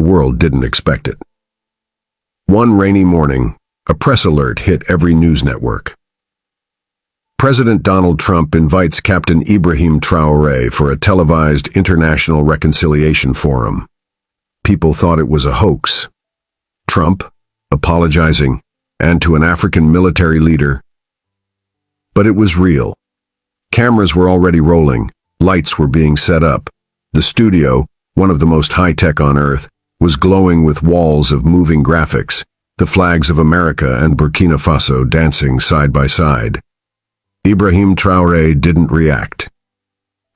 world didn't expect it. One rainy morning, a press alert hit every news network. President Donald Trump invites Captain Ibrahim Traoré for a televised international reconciliation forum. People thought it was a hoax. Trump apologizing, and to an African military leader. But it was real. Cameras were already rolling, lights were being set up. The studio, one of the most high-tech on Earth, was glowing with walls of moving graphics, the flags of America and Burkina Faso dancing side by side. Ibrahim Traoré didn't react.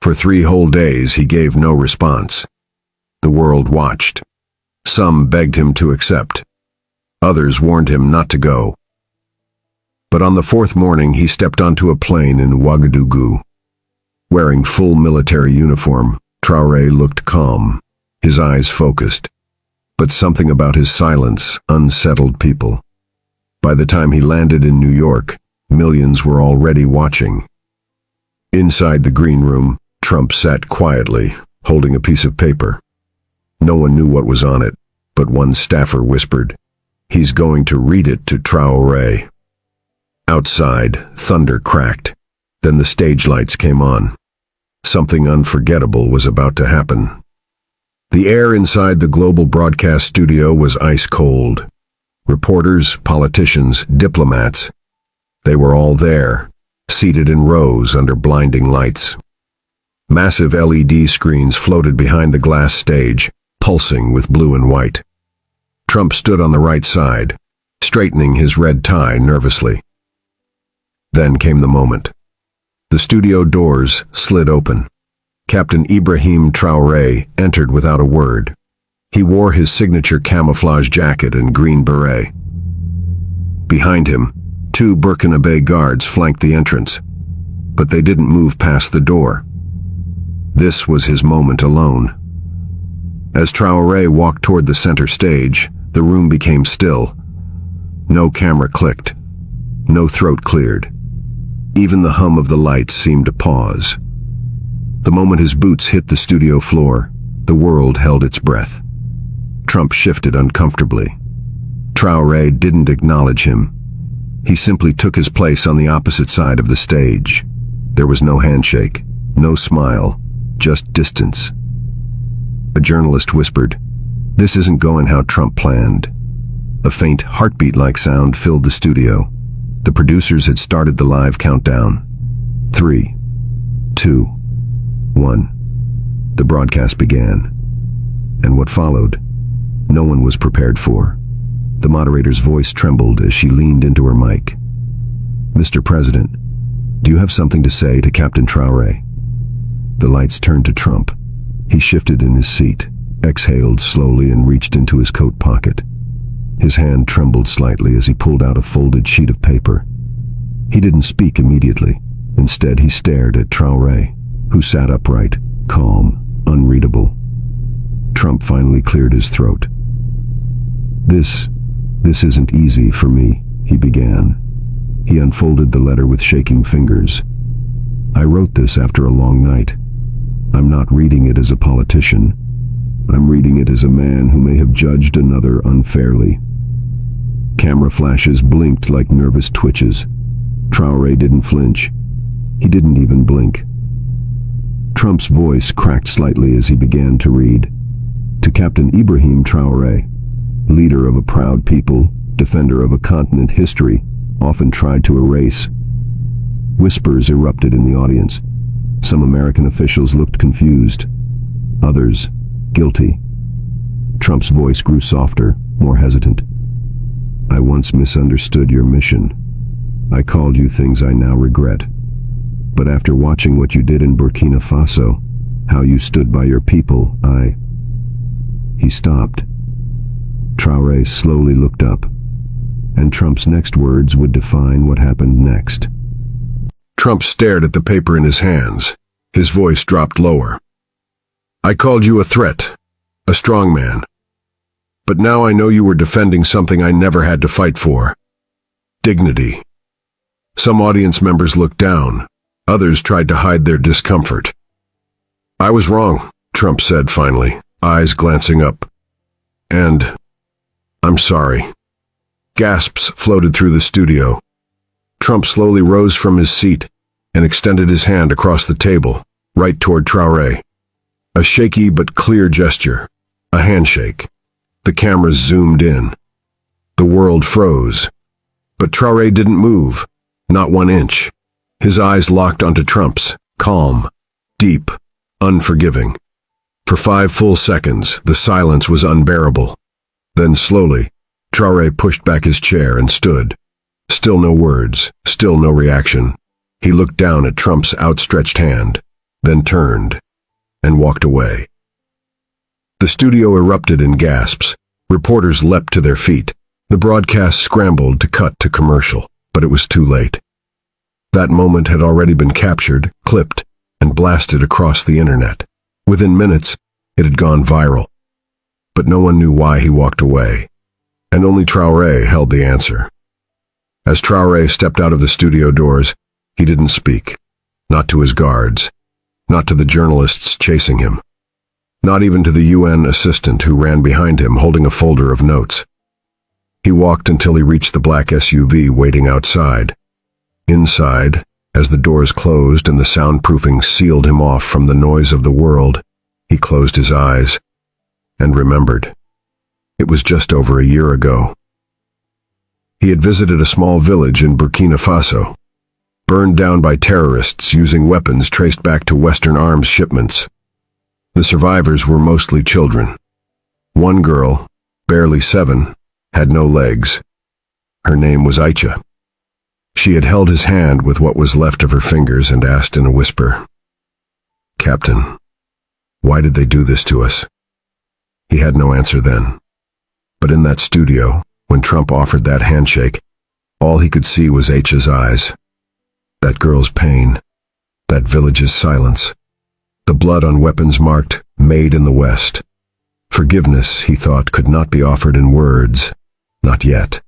For 3 whole days he gave no response. The world watched. Some begged him to accept. Others warned him not to go. But on the 4th morning he stepped onto a plane in Ouagadougou. Wearing full military uniform, Traoré looked calm, his eyes focused. But something about his silence unsettled people. By the time he landed in New York, millions were already watching. Inside the green room, Trump sat quietly, holding a piece of paper. No one knew what was on it, but one staffer whispered, "He's going to read it to Traoré." Outside, thunder cracked. Then the stage lights came on. Something unforgettable was about to happen. The air inside the global broadcast studio was ice cold. Reporters, politicians, diplomats, they were all there, seated in rows under blinding lights. Massive LED screens floated behind the glass stage, pulsing with blue and white. Trump stood on the right side, straightening his red tie nervously. Then came the moment. The studio doors slid open. Captain Ibrahim Traoré entered without a word. He wore his signature camouflage jacket and green beret. Behind him, 2 Burkina Faso guards flanked the entrance, but they didn't move past the door. This was his moment alone. As Traoré walked toward the center stage, the room became still. No camera clicked. No throat cleared. Even the hum of the lights seemed to pause. The moment his boots hit the studio floor, the world held its breath. Trump shifted uncomfortably. Traoré didn't acknowledge him. He simply took his place on the opposite side of the stage. There was no handshake, no smile, just distance. A journalist whispered, "This isn't going how Trump planned." A faint heartbeat-like sound filled the studio. The producers had started the live countdown. 3, 2, 1. The broadcast began. And what followed, no one was prepared for. The moderator's voice trembled as she leaned into her mic. "Mr. President, do you have something to say to Captain Traoré?" The lights turned to Trump. He shifted in his seat, exhaled slowly and reached into his coat pocket. His hand trembled slightly as he pulled out a folded sheet of paper. He didn't speak immediately. Instead, he stared at Traoré, who sat upright, calm, unreadable. Trump finally cleared his throat. This isn't easy for me," he began. He unfolded the letter with shaking fingers. "I wrote this after a long night. I'm not reading it as a politician. I'm reading it as a man who may have judged another unfairly." Camera flashes blinked like nervous twitches. Traoré didn't flinch. He didn't even blink. Trump's voice cracked slightly as he began to read. "To Captain Ibrahim Traoré, leader of a proud people, defender of a continent history often tried to erase." Whispers erupted in the audience. Some American officials looked confused. Others, guilty. Trump's voice grew softer, more hesitant. "I once misunderstood your mission. I called you things I now regret. But after watching what you did in Burkina Faso, how you stood by your people, He stopped. Traoré slowly looked up, and Trump's next words would define what happened next. Trump stared at the paper in his hands. His voice dropped lower. "I called you a threat, a strongman. But now I know you were defending something I never had to fight for. Dignity." Some audience members looked down. Others tried to hide their discomfort. "I was wrong," Trump said finally, eyes glancing up. And, "I'm sorry." Gasps floated through the studio. Trump slowly rose from his seat and extended his hand across the table, right toward Traoré. A shaky but clear gesture, a handshake. The cameras zoomed in. The world froze. But Traoré didn't move, not 1 inch. His eyes locked onto Trump's, calm, deep, unforgiving. For 5 full seconds, the silence was unbearable. Then slowly, Traoré pushed back his chair and stood. Still no words, still no reaction. He looked down at Trump's outstretched hand, then turned and walked away. The studio erupted in gasps. Reporters leapt to their feet. The broadcast scrambled to cut to commercial, but it was too late. That moment had already been captured, clipped, and blasted across the internet. Within minutes, it had gone viral. But no one knew why he walked away, and only Traoré held the answer. As Traoré stepped out of the studio doors, he didn't speak, not to his guards, not to the journalists chasing him, not even to the UN assistant who ran behind him holding a folder of notes. He walked until he reached the black SUV waiting outside. Inside, as the doors closed and the soundproofing sealed him off from the noise of the world, he closed his eyes and remembered. It was just over a year ago. He had visited a small village in Burkina Faso, burned down by terrorists using weapons traced back to Western arms shipments. The survivors were mostly children. One girl, barely 7, had no legs. Her name was Aicha. She had held his hand with what was left of her fingers and asked in a whisper, "Captain, why did they do this to us?" He had no answer then. But in that studio, when Trump offered that handshake, all he could see was Aicha's eyes. That girl's pain, that village's silence, the blood on weapons marked, "Made in the West." Forgiveness, he thought, could not be offered in words. Not yet.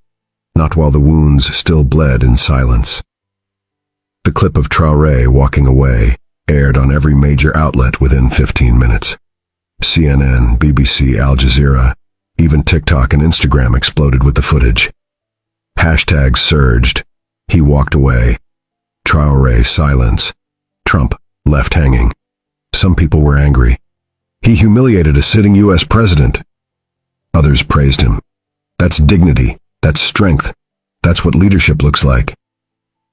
Not while the wounds still bled in silence. The clip of Traoré walking away aired on every major outlet within 15 minutes. CNN, BBC, Al Jazeera, even TikTok and Instagram exploded with the footage. Hashtags surged. He walked away. Traoré silence. Trump left hanging. Some people were angry. He humiliated a sitting U.S. president. Others praised him. That's dignity. That's strength. That's what leadership looks like.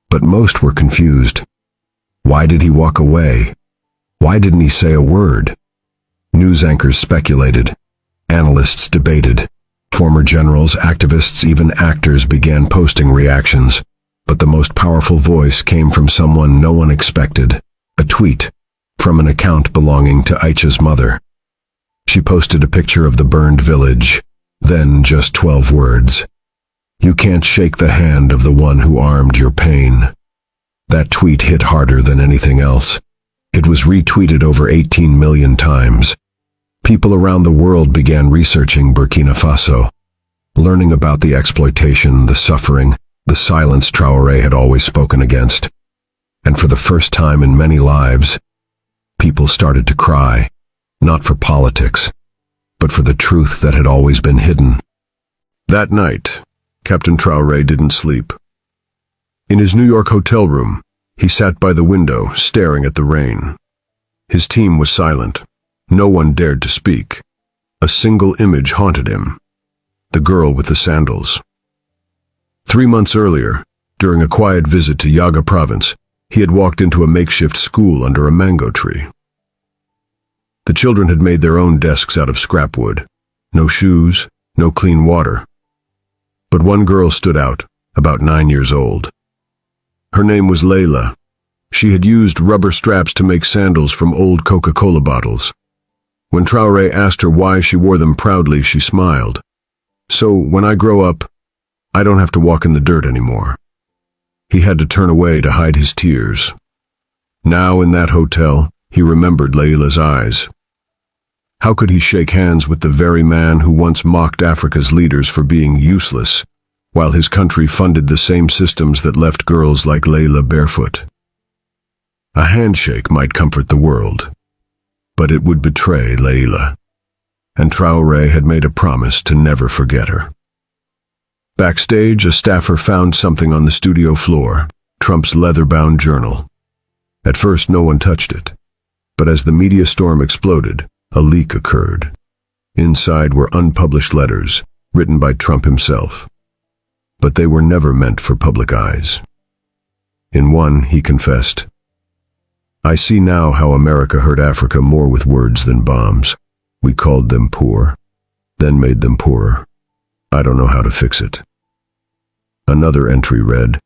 But most were confused. Why did he walk away? Why didn't he say a word? News anchors speculated. Analysts debated. Former generals, activists, even actors began posting reactions. But the most powerful voice came from someone no one expected. A tweet from an account belonging to Aicha's mother. She posted a picture of the burned village, then just 12 words. "You can't shake the hand of the one who armed your pain." That tweet hit harder than anything else. It was retweeted over 18 million times. People around the world began researching Burkina Faso, learning about the exploitation, the suffering, the silence Traoré had always spoken against. And for the first time in many lives, people started to cry, not for politics, but for the truth that had always been hidden. That night, Captain Traoré didn't sleep. In his New York hotel room, he sat by the window, staring at the rain. His team was silent. No one dared to speak. A single image haunted him. The girl with the sandals. 3 months earlier, during a quiet visit to Yaga province, he had walked into a makeshift school under a mango tree. The children had made their own desks out of scrap wood. No shoes, no clean water. But one girl stood out, about 9 years old. Her name was Layla. She had used rubber straps to make sandals from old Coca-Cola bottles. When Traoré asked her why she wore them proudly, she smiled. "So, when I grow up, I don't have to walk in the dirt anymore." He had to turn away to hide his tears. Now, in that hotel, he remembered Layla's eyes. How could he shake hands with the very man who once mocked Africa's leaders for being useless, while his country funded the same systems that left girls like Layla barefoot? A handshake might comfort the world, but it would betray Layla. and Traoré had made a promise to never forget her. Backstage, a staffer found something on the studio floor, Trump's leather-bound journal. At first, no one touched it, but as the media storm exploded, a leak occurred. Inside were unpublished letters, written by Trump himself. But they were never meant for public eyes. In one, he confessed, "I see now how America hurt Africa more with words than bombs. We called them poor, then made them poorer. I don't know how to fix it." Another entry read,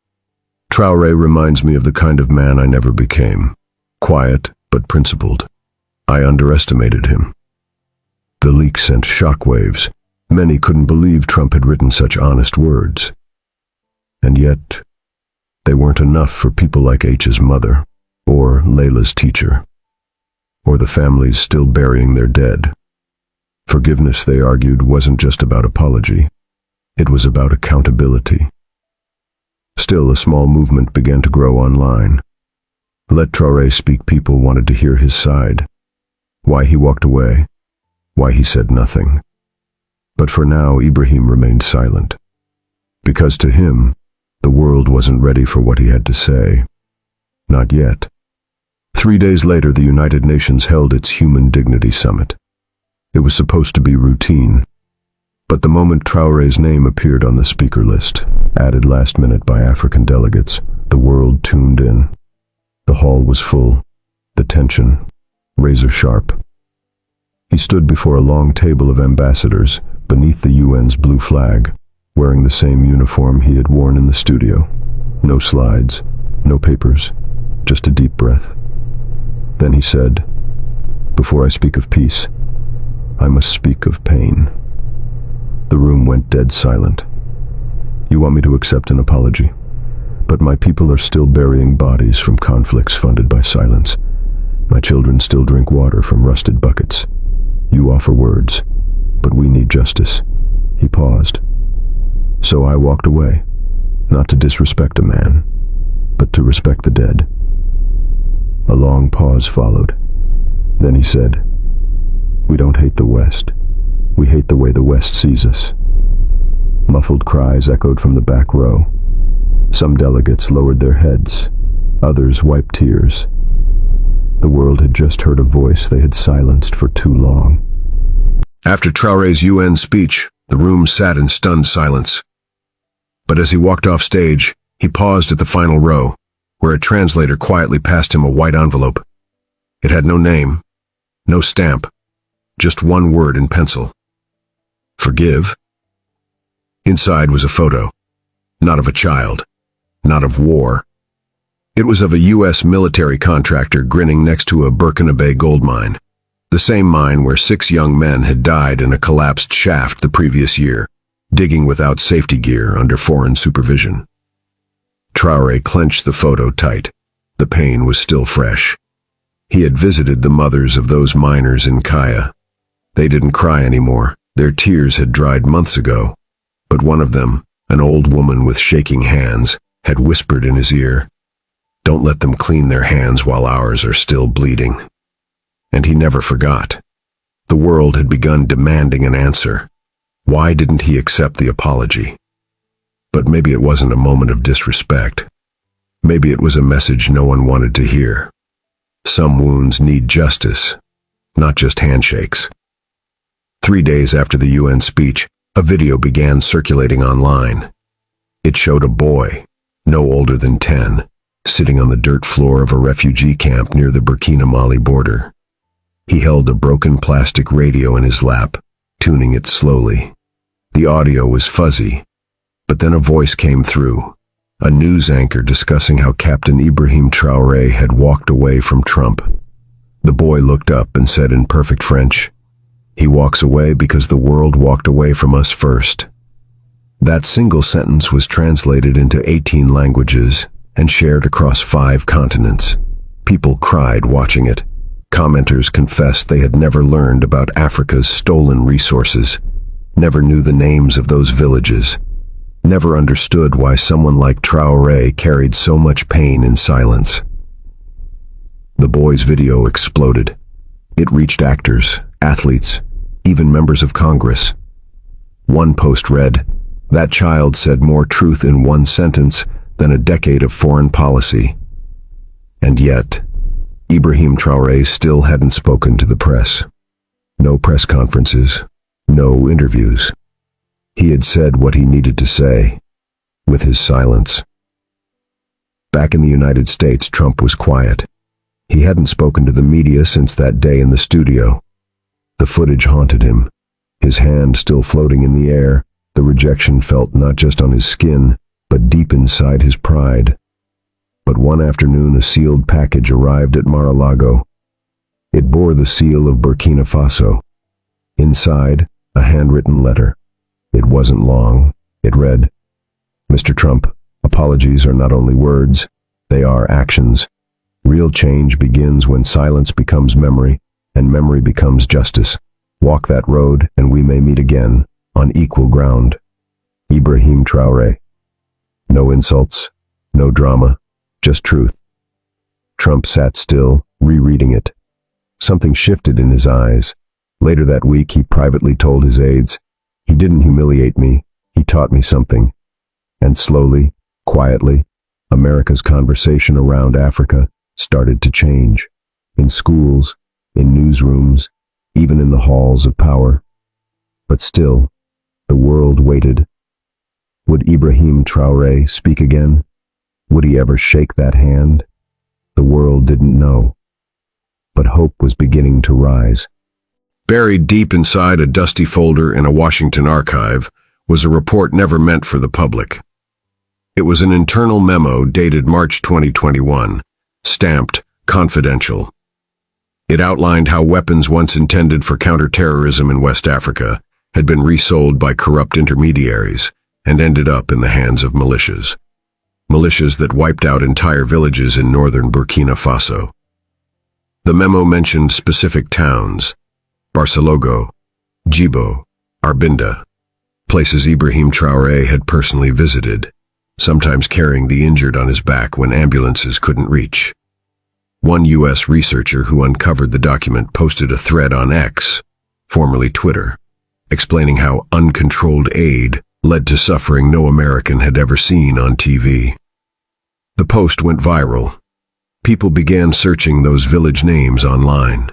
"Traoré reminds me of the kind of man I never became. Quiet, but principled. I underestimated him." The leak sent shockwaves. Many couldn't believe Trump had written such honest words. And yet, they weren't enough for people like H's mother, or Layla's teacher, or the families still burying their dead. Forgiveness, they argued, wasn't just about apology. It was about accountability. Still, a small movement began to grow online. Let Traoré speak. People wanted to hear his side. Why he walked away. Why he said nothing. But for now, Ibrahim remained silent. Because to him, the world wasn't ready for what he had to say. Not yet. 3 days later, the United Nations held its Human Dignity Summit. It was supposed to be routine. But the moment Traoré's name appeared on the speaker list, added last minute by African delegates, the world tuned in. The hall was full, the tension razor sharp. He stood before a long table of ambassadors beneath the UN's blue flag, wearing the same uniform he had worn in the studio. No slides, no papers, just a deep breath. Then he said, "Before I speak of peace, I must speak of pain." The room went dead silent. "You want me to accept an apology? But my people are still burying bodies from conflicts funded by silence. My children still drink water from rusted buckets. You offer words, but we need justice." He paused. "So I walked away, not to disrespect a man, but to respect the dead." A long pause followed. Then he said, "We don't hate the West. We hate the way the West sees us." Muffled cries echoed from the back row. Some delegates lowered their heads. Others wiped tears. The world had just heard a voice they had silenced for too long. After Traoré's UN speech, the room sat in stunned silence. But as he walked off stage, he paused at the final row, where a translator quietly passed him a white envelope. It had no name, no stamp, just one word in pencil. "Forgive." Inside was a photo, not of a child, not of war. It was of a U.S. military contractor grinning next to a Burkina Faso gold mine, the same mine where 6 young men had died in a collapsed shaft the previous year, digging without safety gear under foreign supervision. Traoré clenched the photo tight. The pain was still fresh. He had visited the mothers of those miners in Kaya. They didn't cry anymore. Their tears had dried months ago. But one of them, an old woman with shaking hands, had whispered in his ear, "Don't let them clean their hands while ours are still bleeding." And he never forgot. The world had begun demanding an answer. Why didn't he accept the apology? But maybe it wasn't a moment of disrespect. Maybe it was a message no one wanted to hear. Some wounds need justice, not just handshakes. 3 days after the UN speech, a video began circulating online. It showed a boy, no older than 10, sitting on the dirt floor of a refugee camp near the Burkina Mali border. He held a broken plastic radio in his lap, tuning it slowly. The audio was fuzzy, but then a voice came through, a news anchor discussing how Captain Ibrahim Traoré had walked away from Trump. The boy looked up and said in perfect French, "He walks away because the world walked away from us first." That single sentence was translated into 18 languages and shared across 5 continents. People cried watching it. Commenters confessed they had never learned about Africa's stolen resources, never knew the names of those villages, never understood why someone like Traoré carried so much pain in silence. The boy's video exploded. It reached actors, athletes, even members of Congress. One post read, "That child said more truth in one sentence than a decade of foreign policy." And yet, Ibrahim Traoré still hadn't spoken to the press. No press conferences, no interviews. He had said what he needed to say, with his silence. Back in the United States, Trump was quiet. He hadn't spoken to the media since that day in the studio. The footage haunted him, his hand still floating in the air, the rejection felt not just on his skin, but deep inside his pride. But one afternoon, a sealed package arrived at Mar-a-Lago. It bore the seal of Burkina Faso. Inside, a handwritten letter. It wasn't long. It read, "Mr. Trump, apologies are not only words, they are actions. Real change begins when silence becomes memory, and memory becomes justice. Walk that road, and we may meet again, on equal ground. Ibrahim Traoré." No insults, no drama, just truth. Trump sat still, rereading it. Something shifted in his eyes. Later that week, he privately told his aides, "He didn't humiliate me, he taught me something." And slowly, quietly, America's conversation around Africa started to change. In schools, in newsrooms, even in the halls of power. But still, the world waited. Would Ibrahim Traoré speak again? Would he ever shake that hand? The world didn't know. But hope was beginning to rise. Buried deep inside a dusty folder in a Washington archive was a report never meant for the public. It was an internal memo dated March 2021, stamped confidential. It outlined how weapons once intended for counterterrorism in West Africa had been resold by corrupt intermediaries and ended up in the hands of militias. Militias that wiped out entire villages in northern Burkina Faso. The memo mentioned specific towns: Barcelogo, Djibo, Arbinda, places Ibrahim Traoré had personally visited, sometimes carrying the injured on his back when ambulances couldn't reach. One U.S. researcher who uncovered the document posted a thread on X, formerly Twitter, explaining how uncontrolled aid led to suffering no American had ever seen on TV. The post went viral. People began searching those village names online.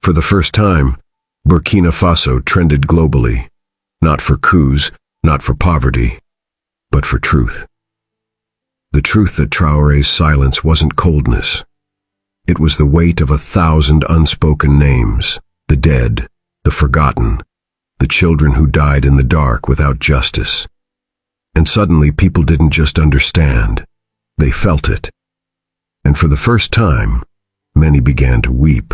For the first time, Burkina Faso trended globally, not for coups, not for poverty, but for truth. The truth that Traoré's silence wasn't coldness. It was the weight of 1,000 unspoken names, the dead, the forgotten, the children who died in the dark without justice. And suddenly people didn't just understand, they felt it. And for the first time, many began to weep.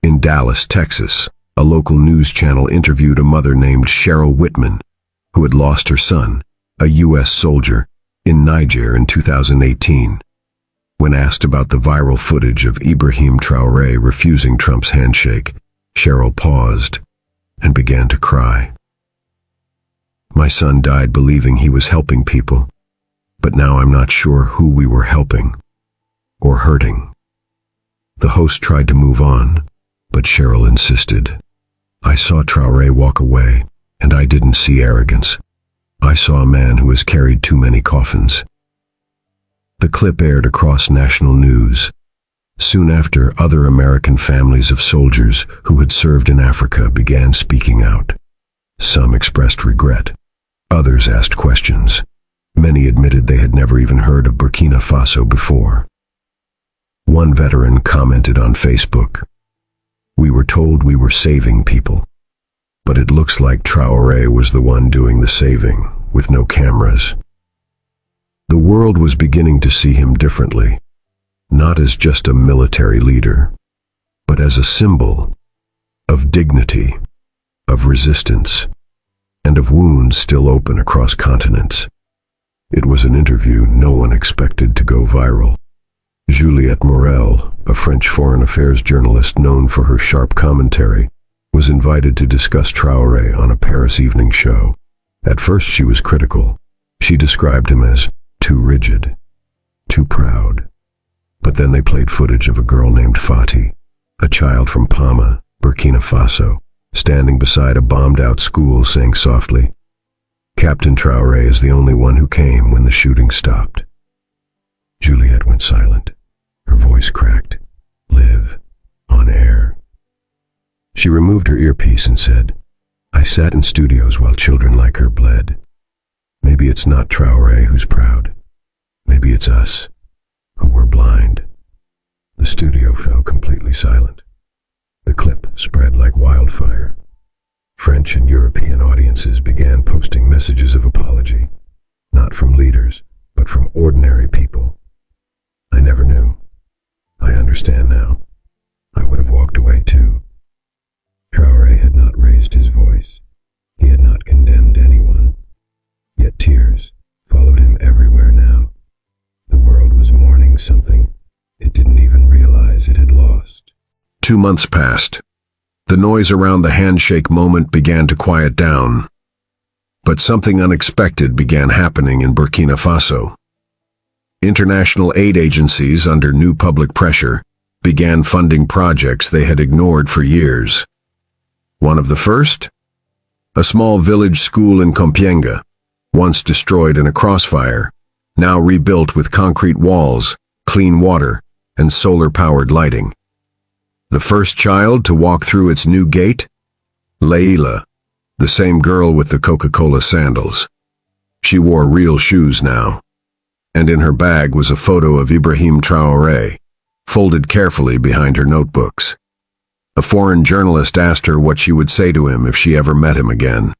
In Dallas, Texas, a local news channel interviewed a mother named Cheryl Whitman, who had lost her son, a U.S. soldier, in Niger in 2018. When asked about the viral footage of Ibrahim Traoré refusing Trump's handshake, Cheryl paused and began to cry. "My son died believing he was helping people, but now I'm not sure who we were helping or hurting." The host tried to move on, but Cheryl insisted. "I saw Traoré walk away, and I didn't see arrogance. I saw a man who has carried too many coffins." The clip aired across national news. Soon after, other American families of soldiers who had served in Africa began speaking out. Some expressed regret. Others asked questions. Many admitted they had never even heard of Burkina Faso before. One veteran commented on Facebook, "We were told we were saving people, but it looks like Traoré was the one doing the saving, with no cameras." The world was beginning to see him differently, not as just a military leader, but as a symbol of dignity, of resistance, and of wounds still open across continents. It was an interview no one expected to go viral. Juliette Morel, a French foreign affairs journalist known for her sharp commentary, was invited to discuss Traoré on a Paris evening show. At first she was critical. She described him as too rigid, too proud. But then they played footage of a girl named Fati, a child from Pama, Burkina Faso, standing beside a bombed-out school, saying softly, "Captain Traoré is the only one who came when the shooting stopped." Juliet went silent. Her voice cracked. "Live. On air." She removed her earpiece and said, "I sat in studios while children like her bled. Maybe it's not Traoré who's proud. Maybe it's us, who were blind." The studio fell completely silent. The clip spread like wildfire. French and European audiences began posting messages of apology, not from leaders, but from ordinary people. "I never knew. I understand now. I would have walked away too." Traoré had not raised his voice. He had not condemned anyone. Yet tears followed him everywhere now. The world was mourning something it didn't even realize it had lost. 2 months passed. The noise around the handshake moment began to quiet down. But something unexpected began happening in Burkina Faso. International aid agencies, under new public pressure, began funding projects they had ignored for years. One of the first? A small village school in Compiègne, once destroyed in a crossfire, now rebuilt with concrete walls, clean water, and solar-powered lighting. The first child to walk through its new gate? Leila, the same girl with the Coca-Cola sandals. She wore real shoes now. And in her bag was a photo of Ibrahim Traoré, folded carefully behind her notebooks. A foreign journalist asked her what she would say to him if she ever met him again.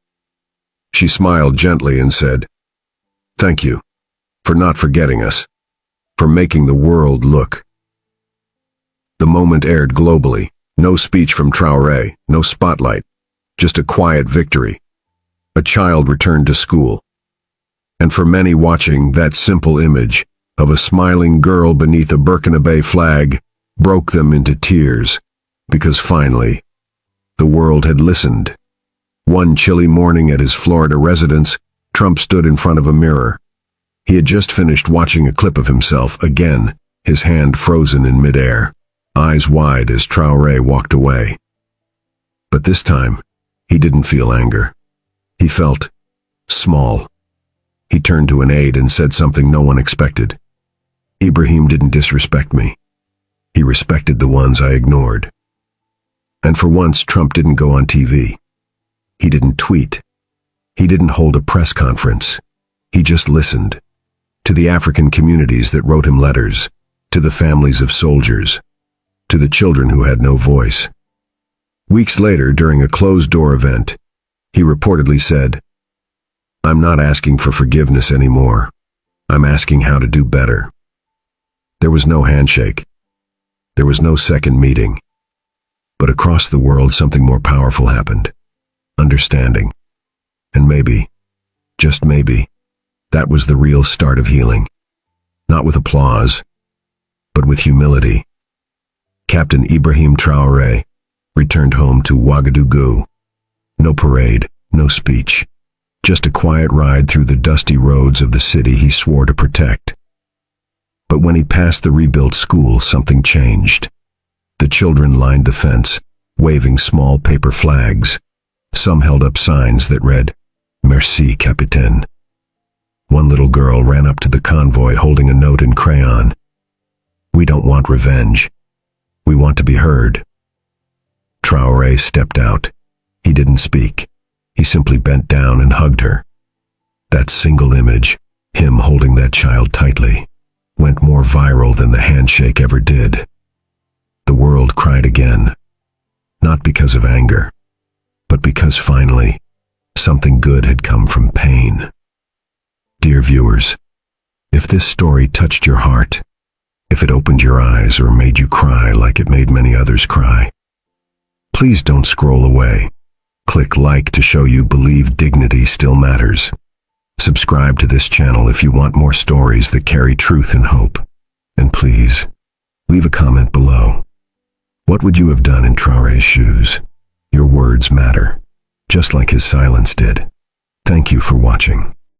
She smiled gently and said, "Thank you for not forgetting us, for making the world look." The moment aired globally. No speech from Traoré, no spotlight, just a quiet victory. A child returned to school. And for many watching, that simple image of a smiling girl beneath a Burkina Faso flag broke them into tears, because finally, the world had listened. One chilly morning at his Florida residence, Trump stood in front of a mirror. He had just finished watching a clip of himself again, his hand frozen in midair, eyes wide as Traoré walked away. But this time, he didn't feel anger. He felt small. He turned to an aide and said something no one expected. "Ibrahim didn't disrespect me. He respected the ones I ignored." And for once, Trump didn't go on TV. He didn't tweet. He didn't hold a press conference. He just listened. To the African communities that wrote him letters, to the families of soldiers, to the children who had no voice. Weeks later, during a closed-door event, he reportedly said, "I'm not asking for forgiveness anymore. I'm asking how to do better." There was no handshake. There was no second meeting. But across the world, something more powerful happened. Understanding. And maybe, just maybe, that was the real start of healing. Not with applause, but with humility. Captain Ibrahim Traoré returned home to Ouagadougou. No parade, no speech. Just a quiet ride through the dusty roads of the city he swore to protect. But when he passed the rebuilt school, something changed. The children lined the fence, waving small paper flags. Some held up signs that read, "Merci, Capitaine." One little girl ran up to the convoy holding a note in crayon. "We don't want revenge. We want to be heard." Traoré stepped out. He didn't speak. He simply bent down and hugged her. That single image, him holding that child tightly, went more viral than the handshake ever did. The world cried again, not because of anger, but because finally, something good had come from pain. Dear viewers, if this story touched your heart, if it opened your eyes or made you cry like it made many others cry, please don't scroll away. Click like to show you believe dignity still matters. Subscribe to this channel if you want more stories that carry truth and hope. And please, leave a comment below. What would you have done in Traoré's shoes? Your words matter, just like his silence did. Thank you for watching.